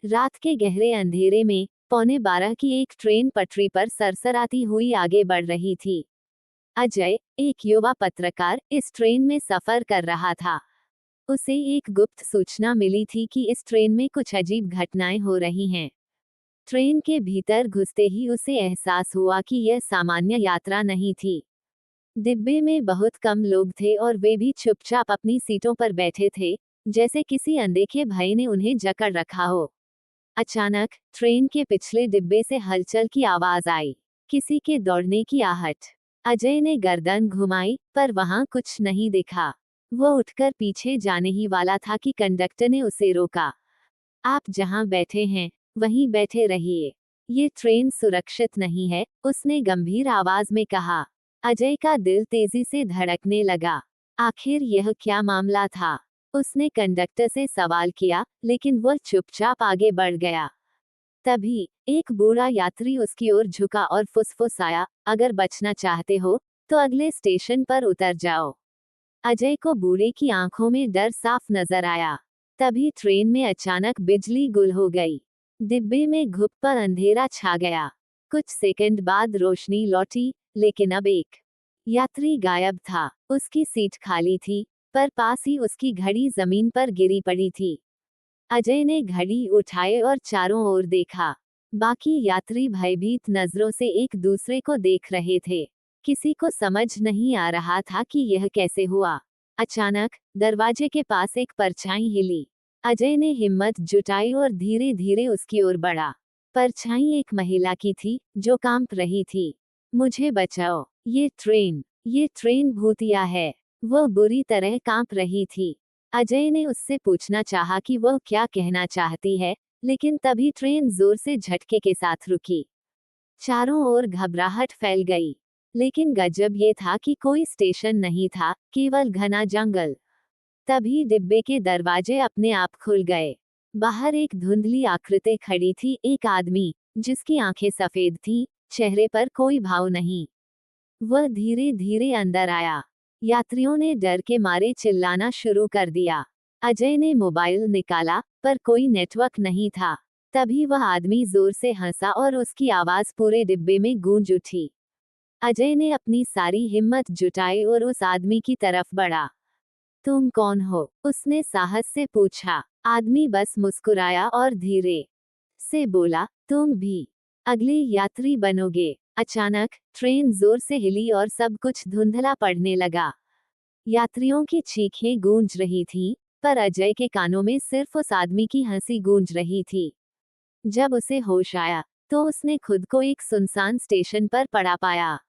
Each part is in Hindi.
रात के गहरे अंधेरे में 11:15 की एक ट्रेन पटरी पर सरसराती हुई आगे बढ़ रही थी। अजय, एक युवा पत्रकार, इस ट्रेन में सफर कर रहा था। उसे एक गुप्त सूचना मिली थी कि इस ट्रेन में कुछ अजीब घटनाएं हो रही हैं। ट्रेन के भीतर घुसते ही उसे एहसास हुआ कि यह सामान्य यात्रा नहीं थी। डिब्बे में बहुत कम लोग थे और वे भी चुपचाप अपनी सीटों पर बैठे थे, जैसे किसी अनदेखे भय ने उन्हें जकड़ रखा हो। अचानक ट्रेन के पिछले डिब्बे से हलचल की आवाज आई, किसी के दौड़ने की आहट। अजय ने गर्दन घुमाई, पर वहां कुछ नहीं दिखा। वो उठकर पीछे जाने ही वाला था कि कंडक्टर ने उसे रोका। आप जहां बैठे हैं, वहीं बैठे रहिए। ये ट्रेन सुरक्षित नहीं है, उसने गंभीर आवाज में कहा। अजय का दिल तेजी से धड़कने लगा। आखिर यह क्या मामला था? उसने कंडक्टर से सवाल किया, लेकिन वह चुपचाप आगे बढ़ गया। तभी एक बूढ़ा यात्री उसकी ओर झुका और फुसफुसाया, अगर बचना चाहते हो तो अगले स्टेशन पर उतर जाओ। अजय को बूढ़े की आंखों में डर साफ नजर आया। तभी ट्रेन में अचानक बिजली गुल हो गई। डिब्बे में घुप अंधेरा छा गया। कुछ सेकंड बाद रोशनी लौटी, लेकिन अब एक यात्री गायब था। उसकी सीट खाली थी, पर पास ही उसकी घड़ी जमीन पर गिरी पड़ी थी। अजय ने घड़ी उठाई और चारों ओर देखा। बाकी यात्री भयभीत नजरों से एक दूसरे को देख रहे थे। किसी को समझ नहीं आ रहा था कि यह कैसे हुआ। अचानक दरवाजे के पास एक परछाई हिली। अजय ने हिम्मत जुटाई और धीरे धीरे उसकी ओर बढ़ा। परछाई एक महिला की थी, जो कांप रही थी। मुझे बचाओ, ये ट्रेन भूतिया है। वह बुरी तरह कांप रही थी। अजय ने उससे पूछना चाहा कि वह क्या कहना चाहती है, लेकिन तभी ट्रेन जोर से झटके के साथ रुकी। चारों ओर घबराहट फैल गई। लेकिन गजब ये था कि कोई स्टेशन नहीं था, केवल घना जंगल। तभी डिब्बे के दरवाजे अपने आप खुल गए। बाहर एक धुंधली आकृति खड़ी थी, एक आदमी, जिसकी आंखें सफेद थीं, चेहरे पर कोई भाव नहीं। वह धीरे धीरे अंदर आया। यात्रियों ने डर के मारे चिल्लाना शुरू कर दिया। अजय ने मोबाइल निकाला, पर कोई नेटवर्क नहीं था। तभी वह आदमी जोर से हंसा और उसकी आवाज पूरे डिब्बे में गूंज उठी। अजय ने अपनी सारी हिम्मत जुटाई और उस आदमी की तरफ बढ़ा। तुम कौन हो? उसने साहस से पूछा। आदमी बस मुस्कुराया और धीरे से बोला, तुम भी अगले यात्री बनोगे। अचानक ट्रेन जोर से हिली और सब कुछ धुंधला पड़ने लगा। यात्रियों की चीखें गूंज रही थीं, पर अजय के कानों में सिर्फ उस आदमी की हंसी गूंज रही थी। जब उसे होश आया, तो उसने खुद को एक सुनसान स्टेशन पर पड़ा पाया।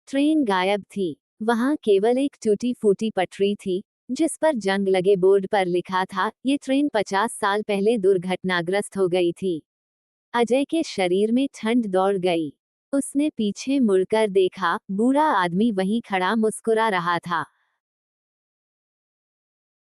ट्रेन गायब थी। वहां केवल एक टूटी फूटी पटरी थी, जिस पर जंग लगे बोर्ड पर लिखा था, ये ट्रेन 50 साल पहले दुर्घटनाग्रस्त हो गई थी। अजय के शरीर में ठंड दौड़ गई। उसने पीछे मुड़कर देखा, बूढ़ा आदमी वहीं खड़ा मुस्कुरा रहा था।